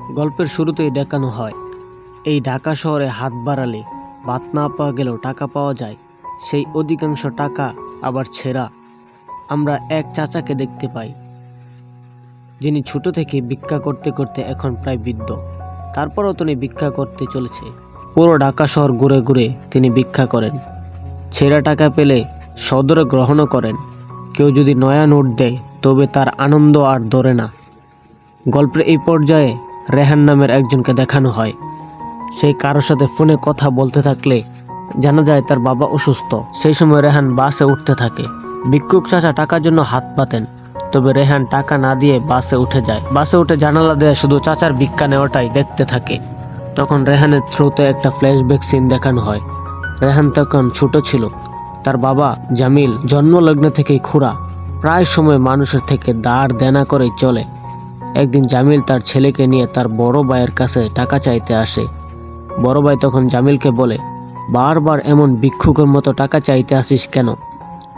গল্পের শুরুতেই দেখানো হয় এই ঢাকা শহরে হাত বাড়ালে ভাত না পাওয়া গেলেও টাকা পাওয়া যায়। সেই অধিকাংশ টাকা আবার ছেঁড়া। আমরা এক চাচাকে দেখতে পাই, যিনি ছোট থেকে ভিক্ষা করতে করতে এখন প্রায় বৃদ্ধ। তারপরও তিনি ভিক্ষা করতে চলেছে। পুরো ঢাকা শহর ঘুরে ঘুরে তিনি ভিক্ষা করেন। ছেঁড়া টাকা পেলে সদরে গ্রহণও করেন। কেউ যদি নয়া নোট দেয় তবে তার আনন্দ আর ধরে না। গল্পের এই পর্যায়ে রেহান নামের একজনকে দেখানো হয়। সেই কারোর সাথে ফোনে কথা বলতে থাকলে জানা যায় তার বাবা অসুস্থ। সেই সময় রেহান বাসে উঠতে থাকে। ভিক্ষুক চাচা টাকার জন্য হাত পাতেন, তবে রেহান টাকা না দিয়ে বাসে উঠে যায়। বাসে উঠে জানালা দিয়ে শুধু চাচার ভিক্ষা নেওয়াটাই দেখতে থাকে। তখন রেহানের থ্রুতে একটা ফ্ল্যাশব্যাক সিন দেখানো হয়। রেহান তখন ছোট ছিল। তার বাবা জামিল জন্মলগ্ন থেকেই খুড়া, প্রায় সময় মানুষের থেকে ধার দেনা করেই চলে। একদিন জামিল তার ছেলেকে নিয়ে তার বড় ভাইয়ের কাছে টাকা চাইতে আসে। বড় ভাই তখন জামিলকে বলে, বারবার এমন ভিক্ষুকের মতো টাকা চাইতে আসিস কেন?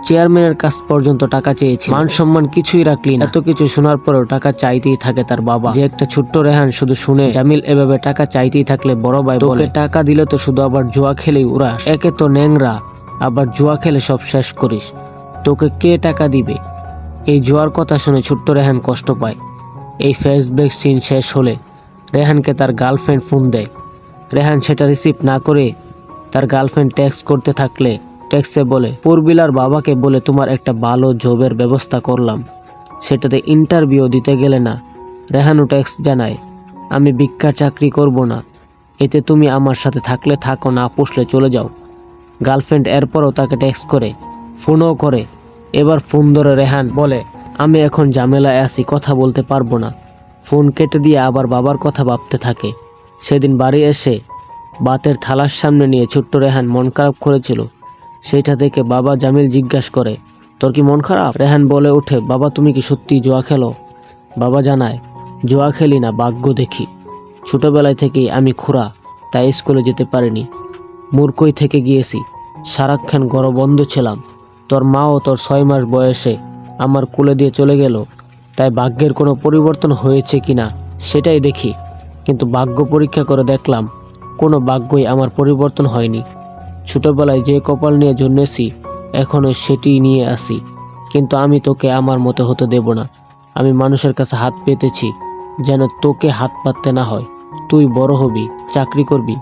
চেয়ারম্যানের কাছ পর্যন্ত টাকা চেয়েছি, মান সম্মান কিছুই রাখলি না। এত কিছু শোনার পরেও টাকা চাইতেই থাকে তার বাবা। যে একটা ছোট্ট রেহান শুধু শুনে জামিল এভাবে টাকা চাইতেই থাকলে বড় ভাই বলে, টাকা দিলে তো শুধু আবার জুয়া খেলেই উড়াস। একে তো ন্যাংরা, আবার জুয়া খেলে সব শেষ করিস। তোকে কে টাকা দিবে? এই জুয়ার কথা শুনে ছোট্ট রেহান কষ্ট পায়। এই ফ্ল্যাশব্যাক সিন শেষ হলে রেহানকে তার গার্লফ্রেন্ড ফোন দেয়। রেহান সেটা রিসিভ না করে তার গার্লফ্রেন্ড টেক্সট করতে থাকলে টেক্সটে বলে, পূর্বিলার বাবাকে বলে তোমার একটা ভালো জবের ব্যবস্থা করলাম, সেটাতে ইন্টারভিউ দিতে গেলে না। রেহানও টেক্সট জানায়, আমি ভিক্ষার চাকরি করব না, এতে তুমি আমার সাথে থাকলে থাকো, না পুষলে চলে যাও। গার্লফ্রেন্ড এরপরও তাকে টেক্সট করে, ফোনও করে। এবার ফোন ধরে রেহান বলে, আমি এখন ঝামেলায় আছি, কথা বলতে পারবো না। ফোন কেটে দিয়ে আবার বাবার কথা ভাবতে থাকে। সেদিন বাড়ি এসে ভাতের থালার সামনে নিয়ে ছোট্ট রেহান মন খারাপ করেছিল। সেইটা থেকে বাবা জামিল জিজ্ঞাসা করে, তোর কি মন খারাপ? রেহান বলে ওঠে, বাবা তুমি কি সত্যি জুয়া খেলো? বাবা জানায়, জুয়া খেলি না, ভাগ্য দেখি। ছোটবেলায় থেকেই আমি খুড়া, তাই স্কুলে যেতে পারিনি, মূর্খই থেকে গিয়েছি। সারাক্ষণ ঘর বন্ধ ছিলাম। তোর মাও তোর 6 মাস বয়সে আমার কোলে দিয়ে চলে গেল, তাই ভাগ্যের কোনো পরিবর্তন হয়েছে কিনা সেটাই দেখি। কিন্তু ভাগ্য পরীক্ষা করে দেখলাম কোনো ভাগ্যই আমার পরিবর্তন হয়নি। ছোটবেলায় যে কপাল নিয়ে জন্মেছি এখনও সেটি নিয়ে আসি। কিন্তু আমি তোকে আমার মতো হতে দেব না। আমি মানুষের কাছে হাত পেতেছি যেন তোকে হাত পাততে না হয়। তুই বড় হবি, চাকরি করবি।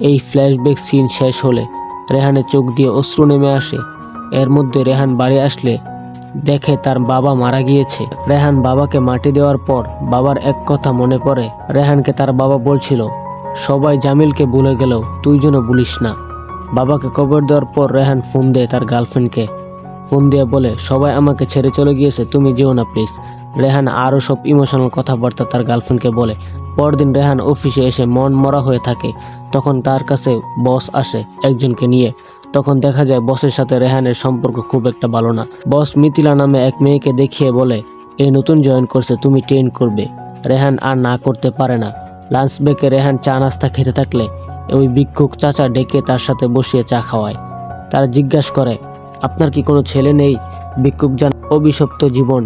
এই ফ্ল্যাশব্যাক সিন শেষ হলে রেহানের চোখ দিয়ে অশ্রু নেমে আসে। এর মধ্যে রেহান বাড়ি আসলে দেখে তার বাবা মারা গিয়েছে। রেহান বাবাকে মাটি দেওয়ার পর বাবার এক কথা মনে পড়ে। রেহানকে তার বাবা বলছিল, সবাই জামিলকে ভুলে গেলেও তুই যেন ভুলিস না। বাবাকে কবর দেওয়ার পর রেহান ফোন দেয় তার গার্লফ্রেন্ডকে। ফোন দিয়ে বলে, সবাই আমাকে ছেড়ে চলে গিয়েছে, তুমি যেও না প্লিজ। রেহান আরও সব ইমোশনাল কথাবার্তা তার গার্লফ্রেন্ডকে বলে। পরদিন রেহান অফিসে এসে মন মরা হয়ে থাকে। তখন তার কাছে বস আসে একজনকে নিয়ে। তখন দেখা যায় বসের সাথে রেহানের সম্পর্ক খুব একটা ভালো না। বস মিথিলা নামে এক মেয়েকে দেখিয়ে বলে, এই নতুন জয়েন করছে, তুমি ট্রেন করবে। রেহান আর না করতে পারে না। লাঞ্চ ব্রেকে রেহান চা নাস্তা খেতে থাকলে ওই ভিক্ষুক চাচা ডেকে তার সাথে বসিয়ে চা খাওয়ায়। তারা জিজ্ঞাসা করে, আপনার কি কোনো ছেলে নেই? ভিক্ষুক জান, অভিশপ্ত জীবন,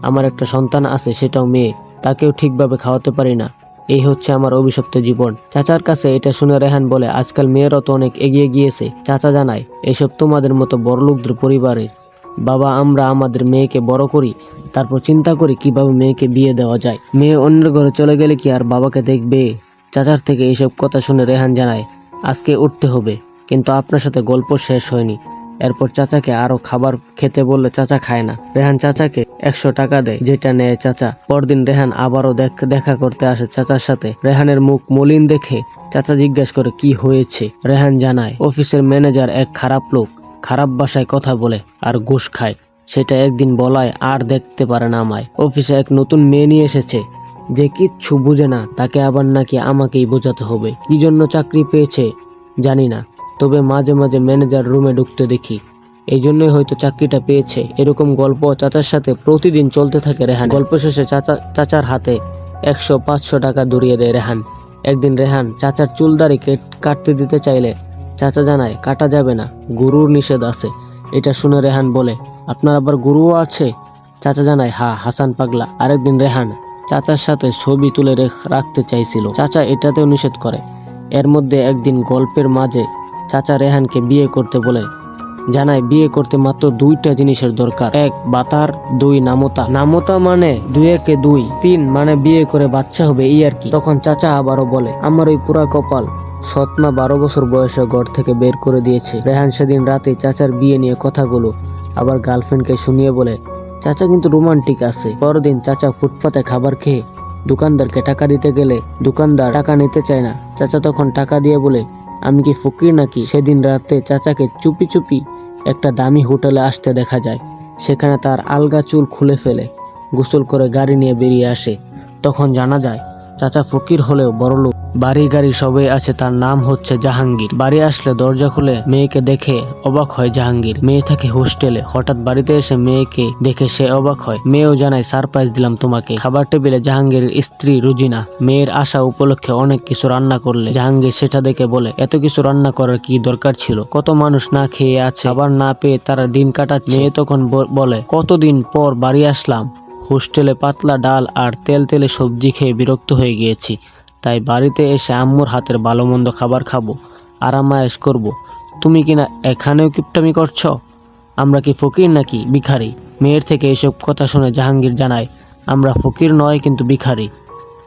আমার একটা সন্তান আছে, সেটাও মেয়ে, তাকেও ঠিকভাবে খাওয়াতে পারি না, এই হচ্ছে আমার অভিশপ্ত জীবন। চাচার কাছে এটা শুনে রেহান বলে, আজকাল মেয়েরা তো অনেক এগিয়ে গিয়েছে। চাচা জানায়, এসব তোমাদের মতো বড়লোকদের পরিবারের। বাবা, আমরা আমাদের মেয়েকে বড় করি, তারপর চিন্তা করি কিভাবে মেয়েকে বিয়ে দেওয়া যায়। মেয়ে অন্যের ঘরে চলে গেলে কি আর বাবাকে দেখবে? চাচার থেকে এইসব কথা শুনে রেহান জানায়, আজকে উঠতে হবে, কিন্তু আপনার সাথে গল্প শেষ হয়নি। এরপর চাচাকে আরো খাবার খেতে বললে চাচা খায় না। রেহান চাচাকে 100 টাকা দেয়, যেটা নেয় চাচা। পরদিন রেহান আবারও দেখা করতে আসে চাচার সাথে। রেহানের মুখ মলিন দেখে চাচা জিজ্ঞাসা করে, কি হয়েছে? রেহান জানায়, অফিসের ম্যানেজার এক খারাপ লোক, খারাপ ভাষায় কথা বলে আর ঘুষ খায়। সেটা একদিন বলায় আর দেখতে পারে না আমায়। অফিসে এক নতুন মেয়ে নিয়ে এসেছে, যে কিচ্ছু বুঝে না, তাকে আবার নাকি আমাকেই বোঝাতে হবে। কি জন্য চাকরি পেয়েছে জানি না, তবে মাঝে মাঝে ম্যানেজার রুমে ঢুকতে দেখি, এই জন্যই হয়তো চাকরিটা পেয়েছে। এরকম গল্প চাচার সাথে প্রতিদিন চলতে থাকে রেহান। গল্প শেষে চাচার হাতে 100-500 টাকা ধরিয়ে দেয় রেহান। একদিন রেহান চাচার চুলদাড়ি কাটতে দিতে চাইলে চাচা জানায়, কাটা যাবে না, গুরুর নিষেধ আছে। এটা শুনে রেহান বলে, আপনার আবার গুরুও আছে? চাচা জানায়, হ্যাঁ, হাসান পাগলা। আরেকদিন রেহান চাচার সাথে ছবি তুলে রাখতে চাইছিল। চাচা এটাতেও নিষেধ করে। এর মধ্যে একদিন গল্পের মাঝে চাচা রেহানকে বিয়ে করতে বলে জানায় বিয়ে করতে মাত্র 2টা জিনিসের দরকার, 1 বাতার, 2 নামতা। নামতা মানে 2 একে 2, 3 মানে বিয়ে করে বাচ্চা হবে এই আর কি। তখন চাচা আবারও বলে আমার ওই পুরা কপাল, সৎমা 12 বছর বয়সে ঘর থেকে বের করে দিয়েছে। রেহান সেদিন রাতে চাচার বিয়ে নিয়ে কথাগুলো আবার গার্লফ্রেন্ডকে শুনিয়ে বলে চাচা কিন্তু রোমান্টিক আছে। পরদিন চাচা ফুটপাতে খাবার খেয়ে দোকানদারকে টাকা দিতে গেলে দোকানদার টাকা নিতে চায় না। চাচা তখন টাকা দিয়ে বলে আমি কি ফকির নাকি। সেদিন রাতে চাচাকে চুপি চুপি একটা দামি হোটেলে আসতে দেখা যায়। সেখানে তার আলগা চুল খুলে ফেলে গোসল করে গাড়ি নিয়ে বেরিয়ে আসে। তখন জানা যায় চাচা ফকির হলেও বড়লোক, বাড়ি গাড়ি সবই আছে। তার নাম হচ্ছে জাহাঙ্গীর। বাড়ি আসলে দরজা খুলে মেয়েকে দেখে অবাক হয় জাহাঙ্গীর। মেয়ে থাকে হোস্টেলে, হঠাৎ বাড়িতে এসে মেয়েকে দেখে সে অবাক হয়। মেয়েও জানায় সারপ্রাইজ দিলাম তোমাকে। খাবার টেবিলে জাহাঙ্গীরের স্ত্রী রুজিনা মেয়ের আসা উপলক্ষে অনেক কিছু রান্না করলে জাহাঙ্গীর সেটা দেখে বলে এত কিছু রান্না করার কি দরকার ছিল, কত মানুষ না খেয়ে আছে, খাবার না পেয়ে তারা দিন কাটাচ্ছে। মেয়ে তখন বলে কতদিন পর বাড়ি আসলাম, হোস্টেলে পাতলা ডাল আর তেলে সবজি খেয়ে বিরক্ত হয়ে গিয়েছি, তাই বাড়িতে এসে আম্মুর হাতের ভালো মন্দ খাবার খাবো, আরামায়েশ করব। তুমি কিনা এখানেও কিপটামি করছো? আমরা কি ফকির নাকি ভিখারি? মেয়ের থেকে এসব কথা শুনে জাহাঙ্গীর জানায় আমরা ফকির নয় কিন্তু ভিখারি।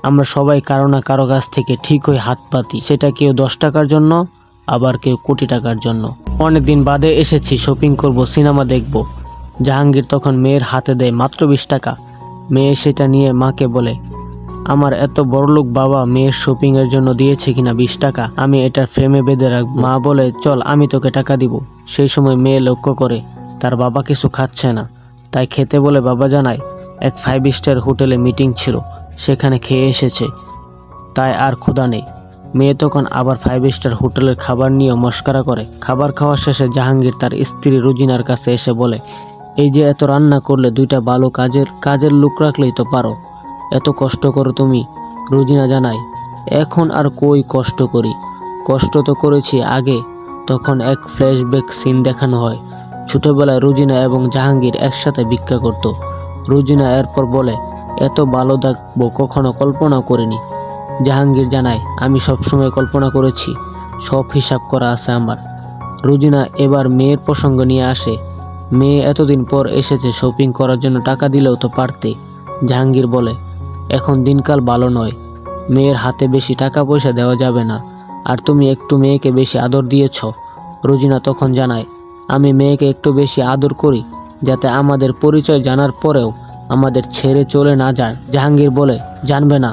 আমরা সবাই কারো না কারো কাছ থেকে ঠিকই হাত পাতি, সেটা কেউ 10 টাকার জন্য, আবার কেউ কোটি টাকার জন্য। অনেকদিন বাদে এসেছি, শপিং করব, সিনেমা দেখব। জাহাঙ্গীর তখন মেয়ের হাতে দেয় মাত্র 20 টাকা। মেয়ে সেটা নিয়ে মাকে বলে আমার এত বড়লোক বাবা মেয়ের শপিং এর জন্য দিয়েছে কিনা 20 টাকা, আমি এটা ফ্রেমে বেঁধে রাখবো। মা বলে চল আমি তোকে টাকা দিব। সেই সময় মেয়ে লক্ষ্য করে তার বাবা কিছু খাচ্ছে না, তাই খেতে বলে বাবা জানায় এক 5 স্টার হোটেলে মিটিং ছিল, সেখানে খেয়ে এসেছে, তাই আর ক্ষুধা নেই। মেয়ে তখন আবার 5 স্টার হোটেলের খাবার নিয়ে মস্করা করে। খাবার খাওয়া শেষে জাহাঙ্গীর তার স্ত্রী রুজিনার কাছে এসে বলে এই যে এত রান্না করলে 2টা ভালো কাজের লোক রাখলেই তো পারো, এত কষ্ট করো তুমি। রুজিনা জানায় এখন আর কই কষ্ট করি, কষ্ট তো করেছি আগে। তখন এক ফ্ল্যাশব্যাক সিন দেখানো হয়। ছোটবেলায় রুজিনা এবং জাহাঙ্গীর একসাথে ভিক্ষা করত। রুজিনা এরপর বলে এত ভালো থাকবো কখনো কল্পনা করিনি। জাহাঙ্গীর জানায় আমি সবসময় কল্পনা করেছি, সব হিসাব করা আছে আমার। রুজিনা এবার মেয়ের প্রসঙ্গ নিয়ে আসে। মেয়ে এতদিন পর এসেছে, শপিং করার জন্য টাকা দিলেও তো পারতে। জাহাঙ্গীর বলে এখন দিনকাল ভালো নয়, মেয়ের হাতে বেশি টাকা পয়সা দেওয়া যাবে না, আর তুমি একটু মেয়েকে বেশি আদর দিয়েছ। রুজিনা তখন জানায় আমি মেয়েকে একটু বেশি আদর করি যাতে আমাদের পরিচয় জানার পরেও আমাদের ছেড়ে চলে না যায়। জাহাঙ্গীর বলে জানবে না,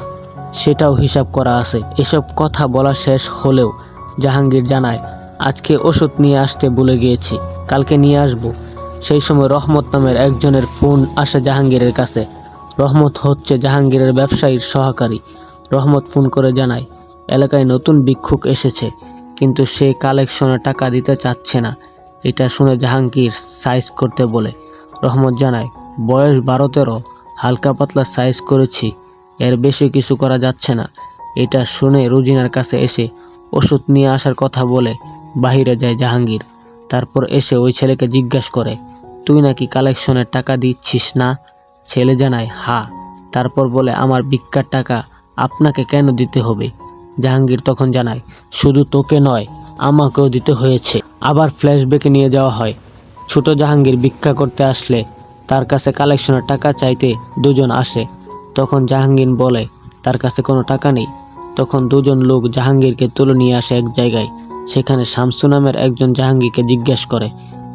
সেটাও হিসাব করা আছে। এসব কথা বলা শেষ হলেও জাহাঙ্গীর জানায় আজকে ওষুধ নিয়ে আসতে ভুলে গিয়েছি, কালকে নিয়ে আসব। সেই সময় রহমত নামের একজনের ফোন আসে জাহাঙ্গীরের কাছে। রহমত হচ্ছে জাহাঙ্গীরের ব্যবসায়ীর সহকারী। রহমত ফোন করে জানায় এলাকায় নতুন ভিক্ষুক এসেছে, কিন্তু সে কালেকশনে টাকা দিতে চাচ্ছে না। এটা শুনে জাহাঙ্গীর সাইজ করতে বলে। রহমত জানায় বয়স 12-13, হালকা পাতলা সাইজ করেছি, এর বেশি কিছু করা যাচ্ছে না। এটা শুনে রুজিনার কাছে এসে ওষুধ নিয়ে আসার কথা বলে বাহিরে যায় জাহাঙ্গীর। তারপর এসে ওই ছেলেকে জিজ্ঞাসা করে তুই নাকি কালেকশনের টাকা দিচ্ছিস না? ছেলে জানায় হ্যাঁ। তারপর বলে আমার ভিক্ষার টাকা আপনাকে কেন দিতে হবে? জাহাঙ্গীর তখন জানায় শুধু তোকে নয়, আমাকেও দিতে হয়েছে। আবার ফ্ল্যাশব্যাকে নিয়ে যাওয়া হয়। ছোট জাহাঙ্গীর ভিক্ষা করতে আসলে তার কাছে কালেকশনের টাকা চাইতে 2 জন আসে। তখন জাহাঙ্গীর বলে তার কাছে কোনো টাকা নেই। তখন 2 জন লোক জাহাঙ্গীরকে তুলে নিয়ে আসে এক জায়গায়। সেখানে শামসু নামের একজন জাহাঙ্গীরকে জিজ্ঞাসা করে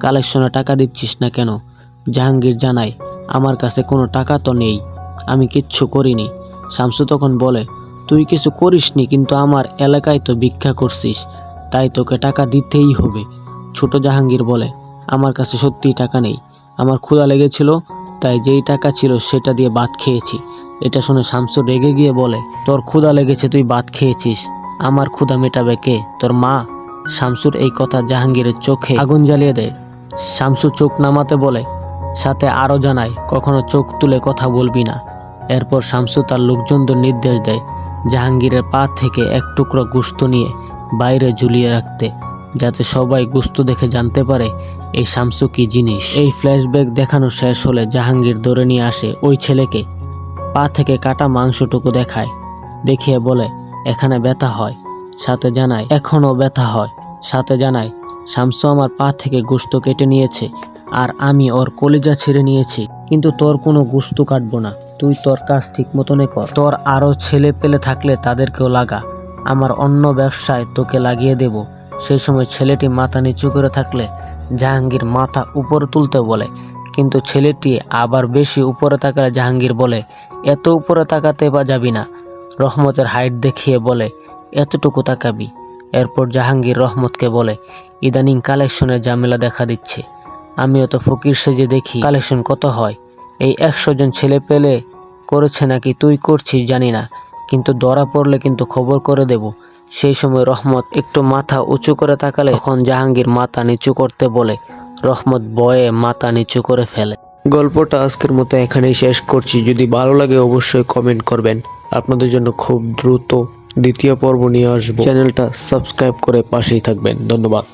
কালেকশনে টাকা দিচ্ছিস না কেন? জাহাঙ্গীর জানায় আমার কাছে কোনো টাকা তো নেই, আমি কিচ্ছু করিনি। শামসু তখন বলে তুই কিছু করিসনি, কিন্তু আমার এলাকায় তো ভিক্ষা করছিস, তাই তোকে টাকা দিতেই হবে। ছোট জাহাঙ্গীর বলে আমার কাছে সত্যিই টাকা নেই, আমার ক্ষুধা লেগেছিল, তাই যেই টাকা ছিল সেটা দিয়ে ভাত খেয়েছি। এটা শুনে শামসু রেগে গিয়ে বলে তোর ক্ষুধা লেগেছে, তুই ভাত খেয়েছিস, আমার ক্ষুধা মেটাবে কে? তোর মা? শামসুর এই কথা জাহাঙ্গীরের চোখে আগুন জ্বালিয়ে দেয়। শামসু চোখ নামাতে বলে, সাথে আরও জানায় কখনো চোখ তুলে কথা বলবি না। এরপর শামসু তার লোকজনদের নির্দেশ দেয় জাহাঙ্গীরের পা থেকে এক টুকরো গোশত নিয়ে বাইরে ঝুলিয়ে রাখতে, যাতে সবাই গোশত দেখে জানতে পারে এই শামসু কি জিনিস। এই ফ্ল্যাশব্যাক দেখানো শেষ হলে জাহাঙ্গীর ধরে নিয়ে আসে ওই ছেলেকে। পা থেকে কাটা মাংসটুকু দেখায়, দেখিয়ে বলে এখানে ব্যথা হয়। সাথে জানায় এখনও ব্যথা হয়। সাথে জানায় শামসু আমার পা থেকে গোশত কেটে নিয়েছে আর আমি ওর কলিজা ছিঁড়ে নিয়েছি, কিন্তু তোর কোনো গোশত কাটবো না। তুই তোর কাজ ঠিক মতনই কর। তোর আরও ছেলে পেলে থাকলে তাদেরকেও লাগা, আমার অন্য ব্যবসায় তোকে লাগিয়ে দেব। সেই সময় ছেলেটি মাথা নিচু করে থাকলে জাহাঙ্গীর মাথা উপরে তুলতে বলে, কিন্তু ছেলেটি আবার বেশি উপরে তাকালে জাহাঙ্গীর বলে এত উপরে তাকাতে বা যাবি না। রহমতের হাইট দেখিয়ে বলে এতটুকু তাকাবি। এরপর জাহাঙ্গীর রহমতকে বলে ইদানিং কালেকশনের ঝামেলা দেখা দিচ্ছে, আমিও তো ফকির সেজে দেখি কালেকশন কত হয়। এই 100 জন ছেলে পেলে করেছে নাকি তুই করছিস জানি না, কিন্তু ধরা পড়লে কিন্তু খবর করে দেব। সেই সময় রহমত একটু মাথা উঁচু করে তাকালে তখন জাহাঙ্গীর মাথা নিচু করতে বলে, রহমত ভয়ে মাথা নিচু করে ফেলে। গল্পটা আজকের মতো এখানেই শেষ করছি। যদি ভালো লাগে অবশ্যই কমেন্ট করবেন। আপনাদের জন্য খুব দ্রুত দ্বিতীয় পর্ব নিয়ে আসবো। চ্যানেলটা সাবস্ক্রাইব করে পাশেই থাকবেন। ধন্যবাদ।